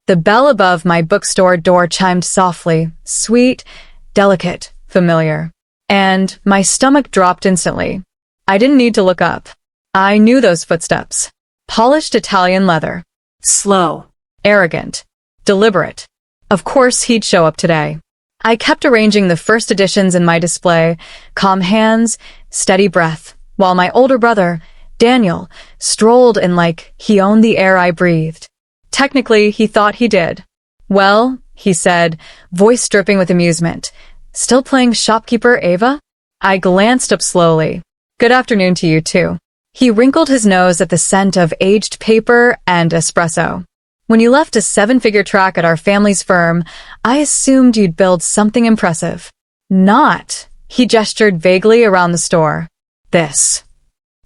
The bell above my bookstore door chimed softly, sweet, delicate, familiar. And my stomach dropped instantly. I didn't need to look up. I knew those footsteps. Polished Italian leather. Slow. Arrogant. Deliberate. Of course he'd show up today. I kept arranging the first editions in my display, calm hands, steady breath, while my older brother, Daniel, strolled in like he owned the air I breathed. Technically, he thought he did. Well, he said, voice dripping with amusement. Still playing shopkeeper, Ava? I glanced up slowly. Good afternoon to you, too. He wrinkled his nose at the scent of aged paper and espresso. When you left a 7-figure track at our family's firm, I assumed you'd build something impressive. Not. He gestured vaguely around the store. This.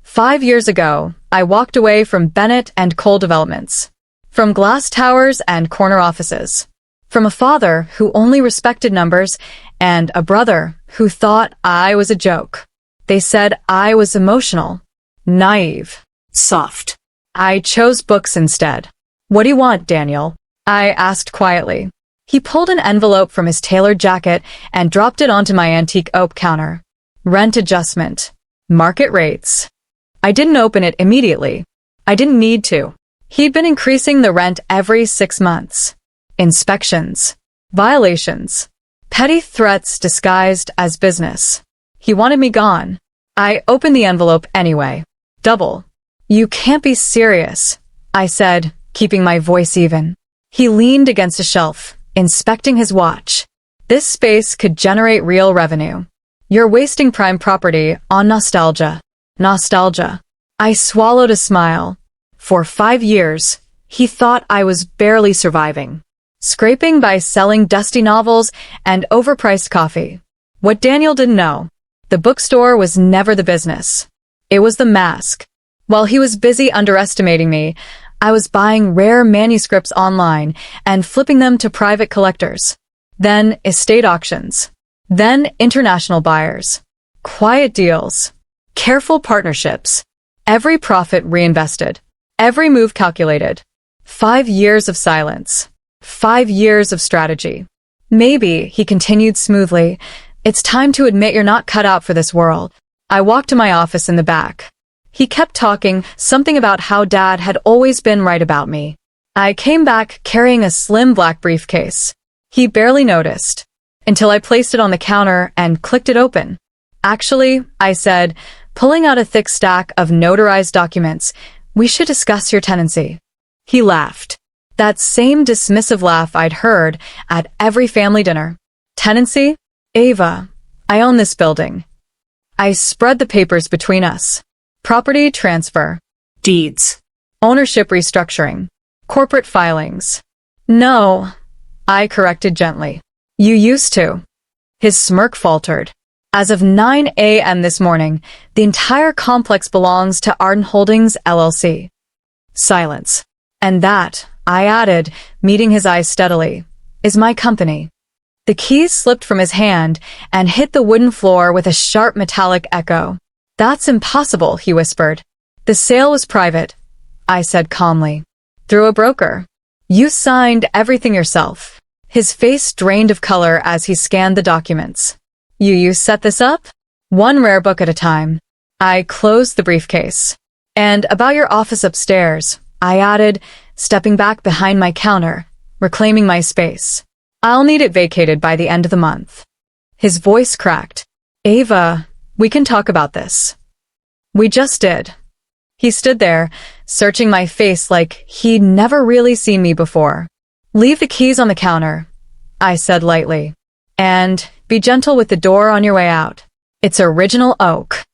5 years ago, I walked away from Bennett and Cole Developments. From glass towers and corner offices. From a father who only respected numbers and a brother who thought I was a joke. They said I was emotional, naive, soft. I chose books instead. What do you want, Daniel? I asked quietly. He pulled an envelope from his tailored jacket and dropped it onto my antique oak counter. Rent adjustment. Market rates. I didn't open it immediately. I didn't need to. He'd been increasing the rent every 6 months. Inspections. Violations. Petty threats disguised as business. He wanted me gone. I opened the envelope anyway. Double. You can't be serious, I said, keeping my voice even. He leaned against a shelf, inspecting his watch. This space could generate real revenue. You're wasting prime property on nostalgia. Nostalgia. I swallowed a smile. For 5 years, he thought I was barely surviving. Scraping by selling dusty novels and overpriced coffee. What Daniel didn't know, the bookstore was never the business. It was the mask. While he was busy underestimating me, I was buying rare manuscripts online and flipping them to private collectors. Then estate auctions. Then international buyers. Quiet deals. Careful partnerships. Every profit reinvested. Every move calculated. 5 years of silence. 5 years of strategy. Maybe, he continued smoothly, it's time to admit you're not cut out for this world. I walked to my office in the back. He kept talking, something about how Dad had always been right about me. I came back carrying a slim black briefcase. He barely noticed, until I placed it on the counter and clicked it open. Actually, I said, pulling out a thick stack of notarized documents, we should discuss your tenancy. He laughed. That same dismissive laugh I'd heard at every family dinner. Tenancy? Ava, I own this building. I spread the papers between us. Property transfer. Deeds. Ownership restructuring. Corporate filings. No, I corrected gently. You used to. His smirk faltered. As of 9 a.m. this morning, the entire complex belongs to Arden Holdings, LLC. Silence. And that, I added, meeting his eyes steadily, is my company. The keys slipped from his hand and hit the wooden floor with a sharp metallic echo. That's impossible, he whispered. The sale was private, I said calmly. Through a broker. You signed everything yourself. His face drained of color as he scanned the documents. You set this up? One rare book at a time. I closed the briefcase. And about your office upstairs, I added, stepping back behind my counter, reclaiming my space. I'll need it vacated by the end of the month. His voice cracked. Ava, we can talk about this. We just did. He stood there, searching my face like he'd never really seen me before. Leave the keys on the counter, I said lightly. And be gentle with the door on your way out. It's original oak.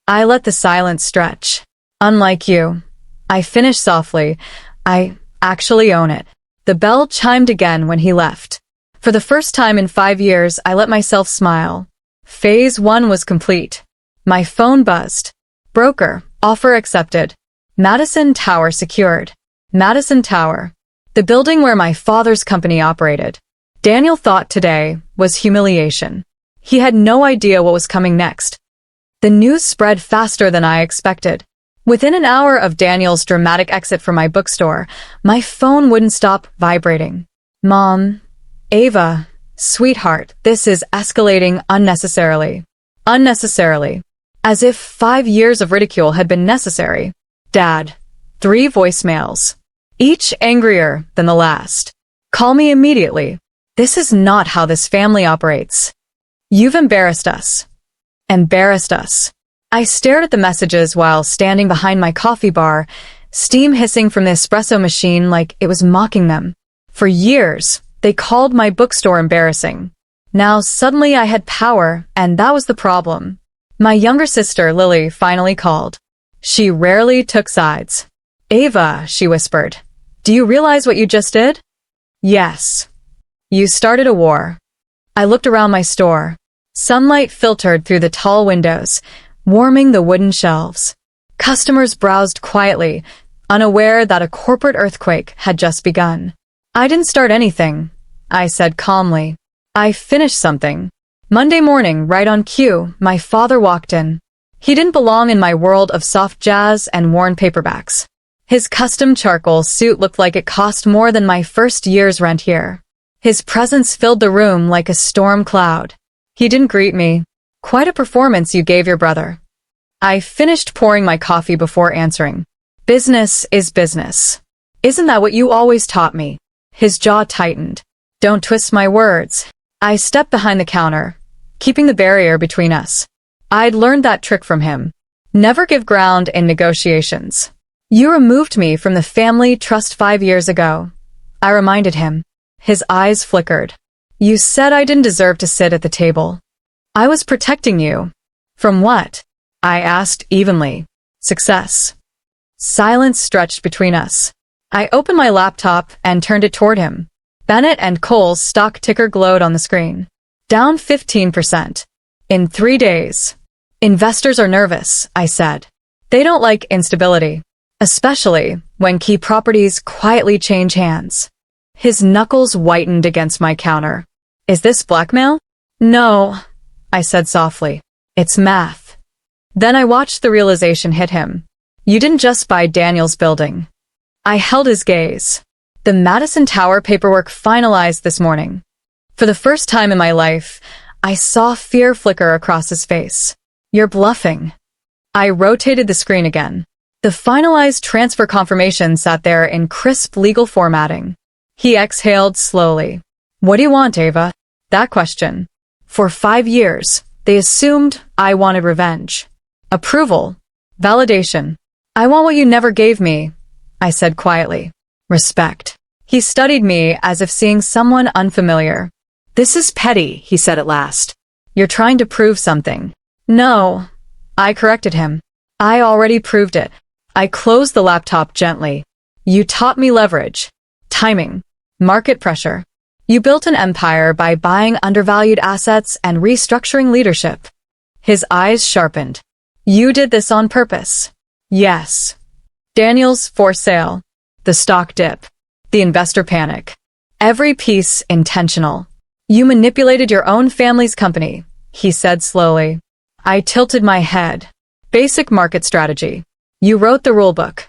I let the silence stretch. Unlike you, I finished softly. I actually own it. The bell chimed again when he left. For the first time in 5 years, I let myself smile. Phase 1 was complete. My phone buzzed. Broker, offer accepted. Madison Tower secured. Madison Tower. The building where my father's company operated. Daniel thought today was humiliation. He had no idea what was coming next. The news spread faster than I expected. Within an hour of Daniel's dramatic exit from my bookstore, my phone wouldn't stop vibrating. Mom, Ava, sweetheart, this is escalating unnecessarily. Unnecessarily. As if 5 years of ridicule had been necessary. Dad, 3 voicemails. Each angrier than the last. Call me immediately. This is not how this family operates. You've embarrassed us. Embarrassed us. I stared at the messages while standing behind my coffee bar, steam hissing from the espresso machine like it was mocking them. For years, they called my bookstore embarrassing. Now suddenly I had power, and that was the problem. My younger sister, Lily, finally called. She rarely took sides. Ava, she whispered, do you realize what you just did? Yes. You started a war. I looked around my store. Sunlight filtered through the tall windows, warming the wooden shelves. Customers browsed quietly, unaware that a corporate earthquake had just begun. I didn't start anything, I said calmly. I finished something. Monday morning, right on cue, my father walked in. He didn't belong in my world of soft jazz and worn paperbacks. His custom charcoal suit looked like it cost more than my first year's rent here. His presence filled the room like a storm cloud. He didn't greet me. Quite a performance you gave your brother. I finished pouring my coffee before answering. Business is business. Isn't that what you always taught me? His jaw tightened. Don't twist my words. I stepped behind the counter, keeping the barrier between us. I'd learned that trick from him. Never give ground in negotiations. You removed me from the family trust 5 years ago. I reminded him. His eyes flickered. You said I didn't deserve to sit at the table. I was protecting you. From what? I asked evenly. Success. Silence stretched between us. I opened my laptop and turned it toward him. Bennett and Cole's stock ticker glowed on the screen. Down 15%. In 3 days. Investors are nervous, I said. They don't like instability. Especially when key properties quietly change hands. His knuckles whitened against my counter. Is this blackmail? No, I said softly. It's math. Then I watched the realization hit him. You didn't just buy Daniel's building. I held his gaze. The Madison Tower paperwork finalized this morning. For the first time in my life, I saw fear flicker across his face. You're bluffing. I rotated the screen again. The finalized transfer confirmation sat there in crisp legal formatting. He exhaled slowly. What do you want, Ava? That question. For 5 years, they assumed I wanted revenge. Approval. Validation. I want what you never gave me, I said quietly. Respect. He studied me as if seeing someone unfamiliar. This is petty, he said at last. You're trying to prove something. No, I corrected him. I already proved it. I closed the laptop gently. You taught me leverage, timing, market pressure. You built an empire by buying undervalued assets and restructuring leadership. His eyes sharpened. You did this on purpose. Yes. Daniel's for sale. The stock dip. The investor panic. Every piece intentional. You manipulated your own family's company, he said slowly. I tilted my head. Basic market strategy. You wrote the rulebook.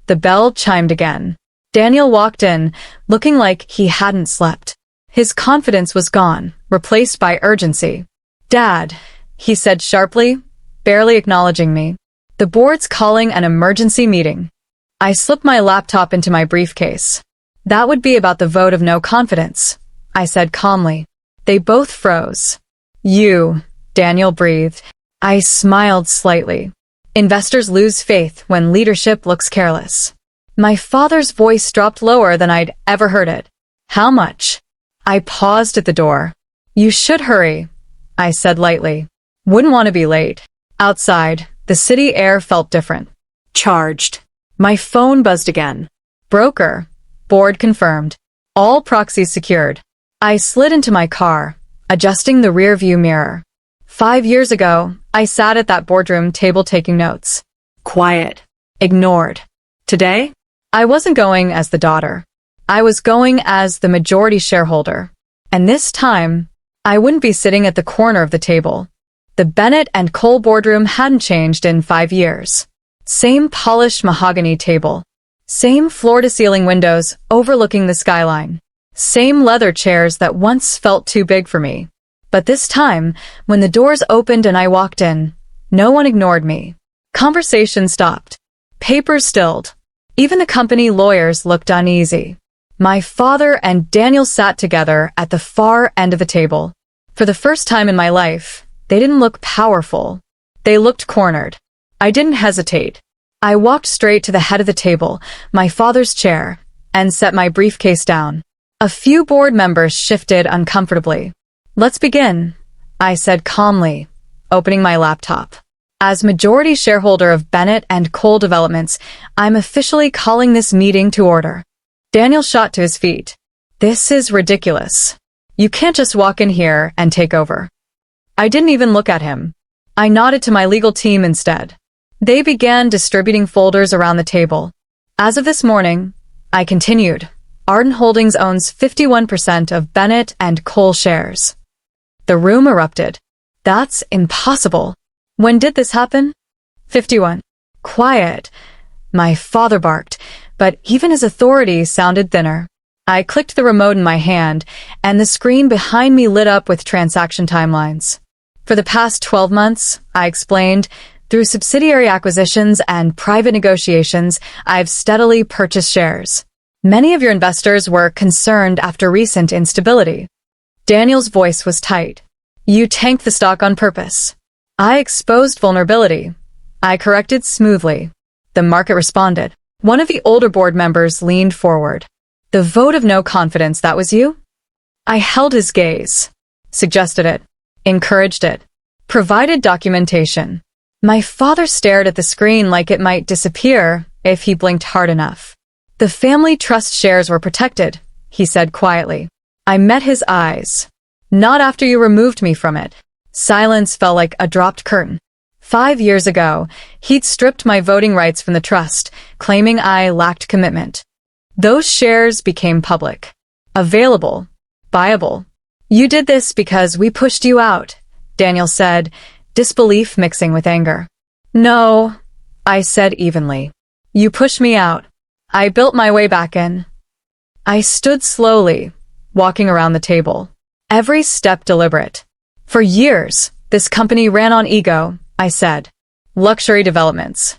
The bell chimed again. Daniel walked in, looking like he hadn't slept. His confidence was gone, replaced by urgency. Dad, he said sharply, barely acknowledging me. The board's calling an emergency meeting. I slipped my laptop into my briefcase. That would be about the vote of no confidence, I said calmly. They both froze. You, Daniel breathed. I smiled slightly. Investors lose faith when leadership looks careless. My father's voice dropped lower than I'd ever heard it. How much? I paused at the door. You should hurry, I said lightly. Wouldn't want to be late. Outside, the city air felt different. Charged. My phone buzzed again. Broker. Board confirmed. All proxies secured. I slid into my car, adjusting the rearview mirror. 5 years ago, I sat at that boardroom table taking notes. Quiet. Ignored. Today, I wasn't going as the daughter. I was going as the majority shareholder. And this time, I wouldn't be sitting at the corner of the table. The Bennett and Cole boardroom hadn't changed in 5 years. Same polished mahogany table. Same floor-to-ceiling windows overlooking the skyline. Same leather chairs that once felt too big for me. But this time, when the doors opened and I walked in, no one ignored me. Conversation stopped. Papers stilled. Even the company lawyers looked uneasy. My father and Daniel sat together at the far end of the table. For the first time in my life, they didn't look powerful. They looked cornered. I didn't hesitate. I walked straight to the head of the table, my father's chair, and set my briefcase down. A few board members shifted uncomfortably. "Let's begin," I said calmly, opening my laptop. "As majority shareholder of Bennett and Cole Developments, I'm officially calling this meeting to order." Daniel shot to his feet. "This is ridiculous. You can't just walk in here and take over." I didn't even look at him. I nodded to my legal team instead. They began distributing folders around the table. "As of this morning," I continued, "Arden Holdings owns 51% of Bennett and Cole shares." The room erupted. "That's impossible. When did this happen?" 51. "Quiet," my father barked, but even his authority sounded thinner. I clicked the remote in my hand, and the screen behind me lit up with transaction timelines. "For the past 12 months, I explained, through subsidiary acquisitions and private negotiations, I've steadily purchased shares. Many of your investors were concerned after recent instability." Daniel's voice was tight. "You tanked the stock on purpose." I exposed vulnerability. I corrected smoothly. The market responded. One of the older board members leaned forward. "The vote of no confidence, that was you?" I held his gaze. Suggested it. Encouraged it. Provided documentation. My father stared at the screen like it might disappear if he blinked hard enough. "The family trust shares were protected," he said quietly. I met his eyes. "Not after you removed me from it." Silence fell like a dropped curtain. 5 years ago, he'd stripped my voting rights from the trust, claiming I lacked commitment. Those shares became public. Available. Buyable. "You did this because we pushed you out," Daniel said, disbelief mixing with anger. "No," I said evenly. "You pushed me out. I built my way back in." I stood slowly, walking around the table. Every step deliberate. "For years, this company ran on ego," I said. "Luxury developments.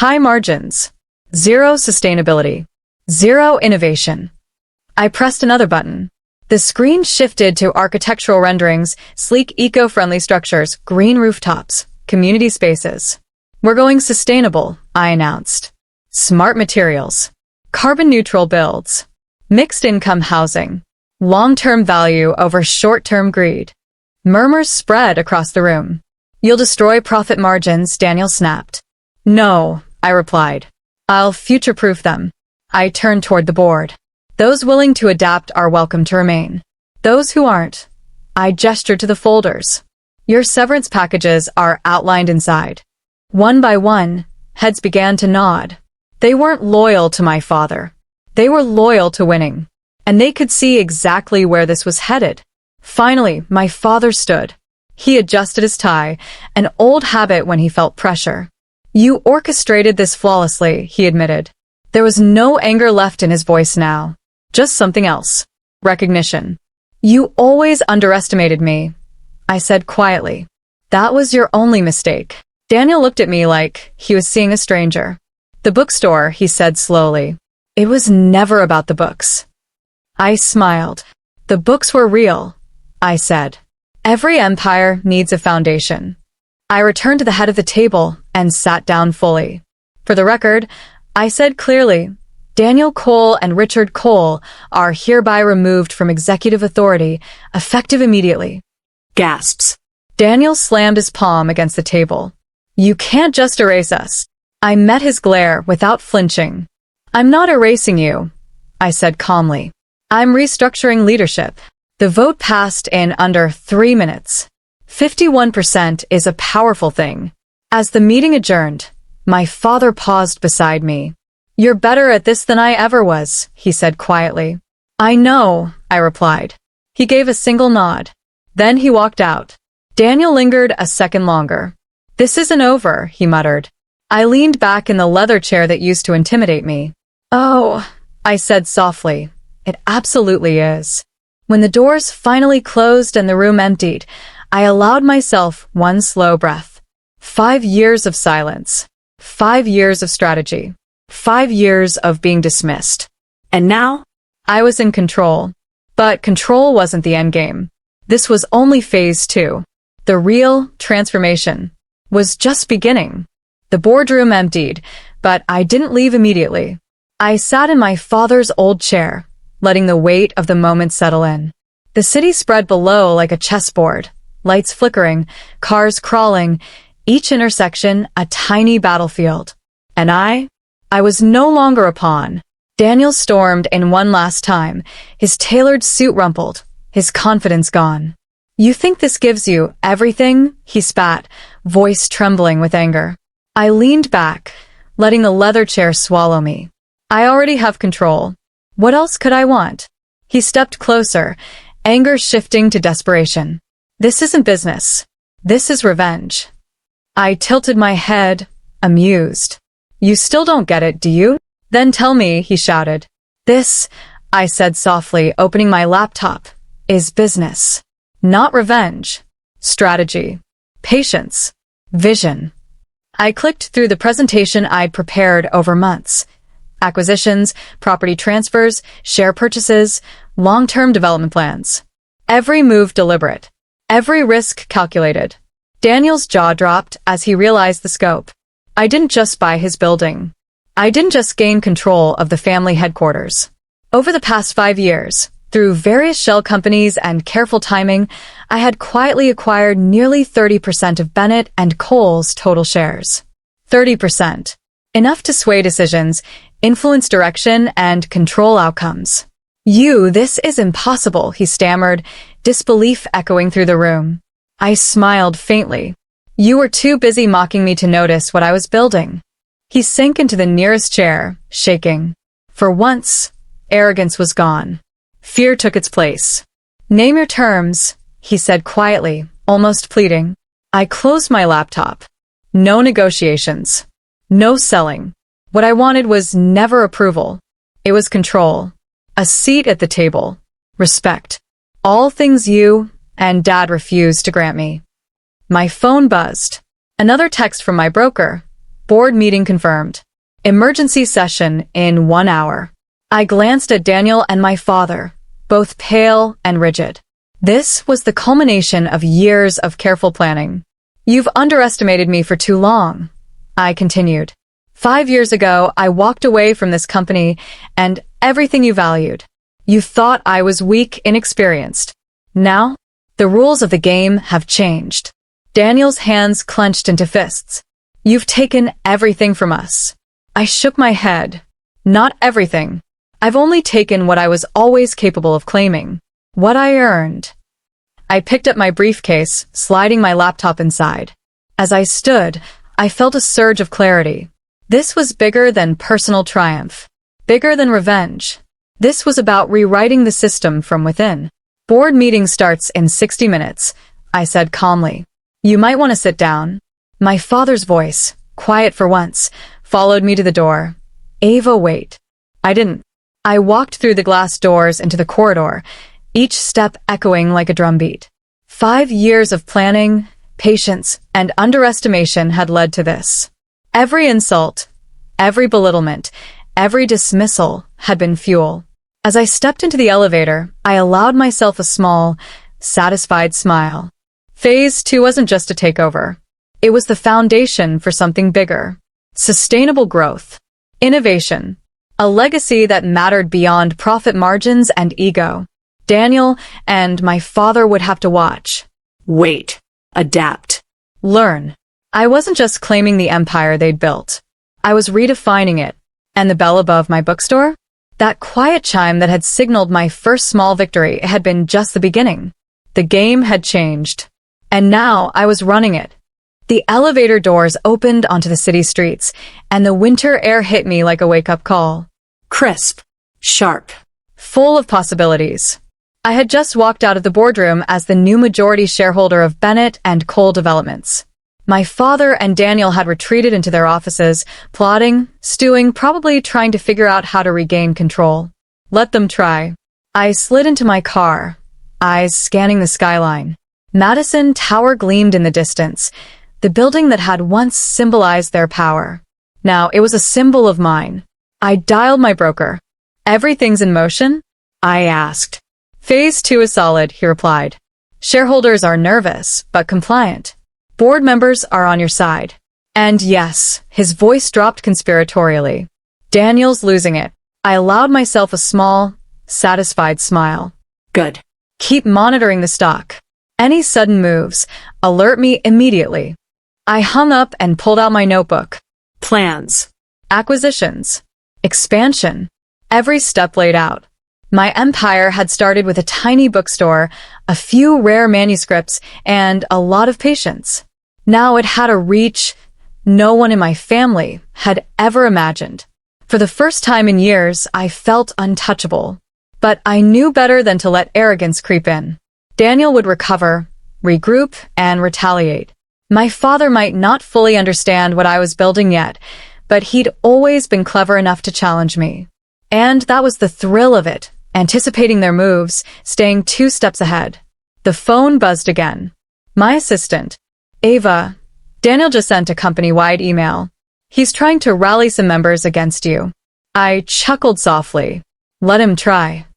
High margins. Zero sustainability. Zero innovation." I pressed another button. The screen shifted to architectural renderings, sleek eco-friendly structures, green rooftops, community spaces. "We're going sustainable," I announced. "Smart materials. Carbon-neutral builds. Mixed-income housing. Long-term value over short-term greed." Murmurs spread across the room. "You'll destroy profit margins," Daniel snapped. "No," I replied. "I'll future-proof them." I turned toward the board. "Those willing to adapt are welcome to remain. Those who aren't," I gestured to the folders. "Your severance packages are outlined inside." One by one, heads began to nod. They weren't loyal to my father. They were loyal to winning. And they could see exactly where this was headed. Finally, my father stood. He adjusted his tie, an old habit when he felt pressure. "You orchestrated this flawlessly," he admitted. There was no anger left in his voice now. Just something else. Recognition. "You always underestimated me," I said quietly. "That was your only mistake." Daniel looked at me like he was seeing a stranger. "The bookstore," he said slowly. "It was never about the books." I smiled. "The books were real," I said. "Every empire needs a foundation." I returned to the head of the table and sat down fully. "For the record," I said clearly, "Daniel Cole and Richard Cole are hereby removed from executive authority, effective immediately." Gasps. Daniel slammed his palm against the table. "You can't just erase us." I met his glare without flinching. "I'm not erasing you," I said calmly. "I'm restructuring leadership." The vote passed in under 3 minutes. 51% is a powerful thing. As the meeting adjourned, my father paused beside me. "You're better at this than I ever was," he said quietly. "I know," I replied. He gave a single nod. Then he walked out. Daniel lingered a second longer. "This isn't over," he muttered. I leaned back in the leather chair that used to intimidate me. Oh, I said softly, it absolutely is. When the doors finally closed and the room emptied, I allowed myself one slow breath. 5 years of silence. 5 years of strategy. 5 years of being dismissed. And now? I was in control. But control wasn't the endgame. This was only phase 2. The real transformation was just beginning. The boardroom emptied, but I didn't leave immediately. I sat in my father's old chair, letting the weight of the moment settle in. The city spread below like a chessboard, lights flickering, cars crawling, each intersection a tiny battlefield. And I was no longer a pawn. Daniel stormed in one last time, his tailored suit rumpled, his confidence gone. You think this gives you everything? He spat, voice trembling with anger. I leaned back, letting the leather chair swallow me. I already have control. What else could I want? He stepped closer, anger shifting to desperation. This isn't business. This is revenge. I tilted my head, amused. You still don't get it, do you? Then tell me, he shouted. This, I said softly, opening my laptop, is business. Not revenge. Strategy. Patience. Vision. I clicked through the presentation I'd prepared over months. Acquisitions, property transfers, share purchases, long-term development plans. Every move deliberate. Every risk calculated. Daniel's jaw dropped as he realized the scope. I didn't just buy his building. I didn't just gain control of the family headquarters. Over the past 5 years, through various shell companies and careful timing, I had quietly acquired nearly 30% of Bennett and Cole's total shares. 30%. Enough to sway decisions, influence direction, and control outcomes. This is impossible, he stammered, disbelief echoing through the room. I smiled faintly. You were too busy mocking me to notice what I was building. He sank into the nearest chair, shaking. For once, arrogance was gone. Fear took its place. Name your terms, he said quietly, almost pleading. I closed my laptop. No negotiations. No selling. What I wanted was never approval. It was control. A seat at the table. Respect. All things you and Dad refused to grant me. My phone buzzed. Another text from my broker. Board meeting confirmed. Emergency session in 1 hour. I glanced at Daniel and my father, both pale and rigid. This was the culmination of years of careful planning. You've underestimated me for too long, I continued. 5 years ago, I walked away from this company and everything you valued. You thought I was weak, inexperienced. Now, the rules of the game have changed. Daniel's hands clenched into fists. You've taken everything from us. I shook my head. Not everything. I've only taken what I was always capable of claiming. What I earned. I picked up my briefcase, sliding my laptop inside. As I stood, I felt a surge of clarity. This was bigger than personal triumph. Bigger than revenge. This was about rewriting the system from within. Board meeting starts in 60 minutes, I said calmly. You might want to sit down. My father's voice, quiet for once, followed me to the door. Ava, wait. I didn't. I walked through the glass doors into the corridor, each step echoing like a drumbeat. 5 years of planning, patience, and underestimation had led to this. Every insult, every belittlement, every dismissal had been fuel. As I stepped into the elevator, I allowed myself a small, satisfied smile. Phase 2 wasn't just a takeover. It was the foundation for something bigger. Sustainable growth. Innovation. A legacy that mattered beyond profit margins and ego. Daniel and my father would have to watch. Wait. Adapt. Learn. I wasn't just claiming the empire they'd built. I was redefining it. And the bell above my bookstore? That quiet chime that had signaled my first small victory had been just the beginning. The game had changed. And now I was running it. The elevator doors opened onto the city streets, and the winter air hit me like a wake-up call. Crisp. Sharp. Full of possibilities. I had just walked out of the boardroom as the new majority shareholder of Bennett and Cole Developments. My father and Daniel had retreated into their offices, plotting, stewing, probably trying to figure out how to regain control. Let them try. I slid into my car, eyes scanning the skyline. Madison Tower gleamed in the distance, the building that had once symbolized their power. Now it was a symbol of mine. I dialed my broker. "Everything's in motion?" I asked. "Phase 2 is solid," he replied. "Shareholders are nervous, but compliant. Board members are on your side." And yes, his voice dropped conspiratorially. "Daniel's losing it." I allowed myself a small, satisfied smile. "Good. "Keep monitoring the stock. Any sudden moves, alert me immediately." I hung up and pulled out my notebook. Plans. Acquisitions. Expansion. Every step laid out. My empire had started with a tiny bookstore, a few rare manuscripts, and a lot of patience. Now it had a reach no one in my family had ever imagined. For the first time in years, I felt untouchable. But I knew better than to let arrogance creep in. Daniel would recover, regroup, and retaliate. My father might not fully understand what I was building yet, but he'd always been clever enough to challenge me. And that was the thrill of it, anticipating their moves, staying 2 steps ahead. The phone buzzed again. My assistant, Ava. "Daniel just sent a company-wide email. He's trying to rally some members against you." I chuckled softly. Let him try.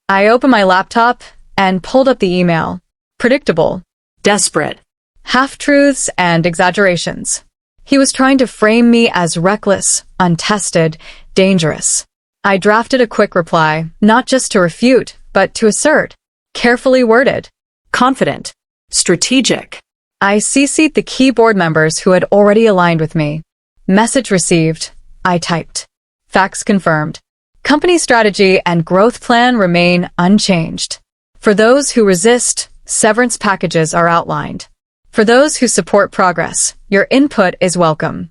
I opened my laptop and pulled up the email. Predictable. Desperate. Half-truths and exaggerations. He was trying to frame me as reckless, untested, dangerous. I drafted a quick reply, not just to refute, but to assert. Carefully worded. Confident. Strategic. I CC'd the key board members who had already aligned with me. Message received. I typed. Facts confirmed. Company strategy and growth plan remain unchanged. For those who resist, severance packages are outlined. For those who support progress, your input is welcome.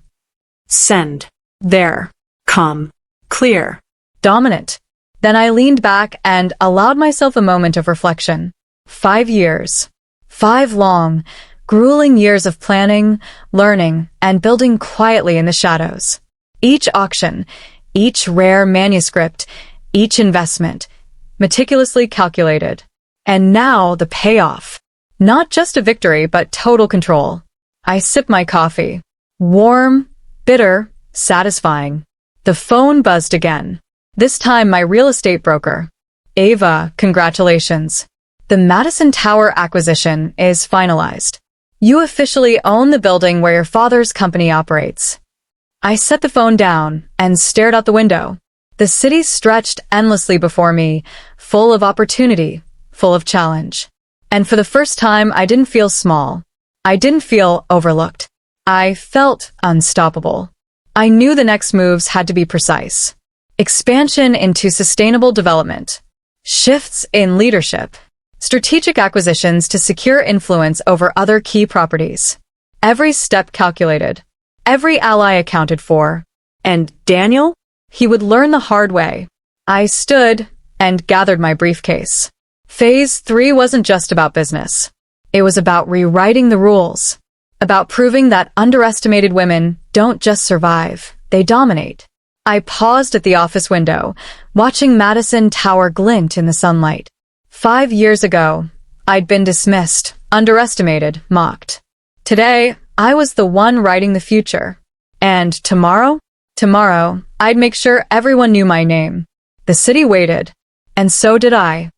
Send. There. Calm. Clear. Dominant. Then I leaned back and allowed myself a moment of reflection. 5 years. 5 long, grueling years of planning, learning, and building quietly in the shadows. Each auction, each rare manuscript, each investment, meticulously calculated. And now the payoff. Not just a victory, but total control. I sipped my coffee. Warm, bitter, satisfying. The phone buzzed again. This time my real estate broker. "Ava, congratulations. The Madison Tower acquisition is finalized. You officially own the building where your father's company operates." I set the phone down and stared out the window. The city stretched endlessly before me, full of opportunity, full of challenge. And for the first time, I didn't feel small. I didn't feel overlooked. I felt unstoppable. I knew the next moves had to be precise. Expansion into sustainable development. Shifts in leadership. Strategic acquisitions to secure influence over other key properties. Every step calculated. Every ally accounted for. And Daniel? He would learn the hard way. I stood and gathered my briefcase. Phase 3 wasn't just about business. It was about rewriting the rules. About proving that underestimated women don't just survive, they dominate. I paused at the office window, watching Madison Tower glint in the sunlight. 5 years ago, I'd been dismissed, underestimated, mocked. Today, I was the one writing the future. And tomorrow? Tomorrow, I'd make sure everyone knew my name. The city waited. And so did I.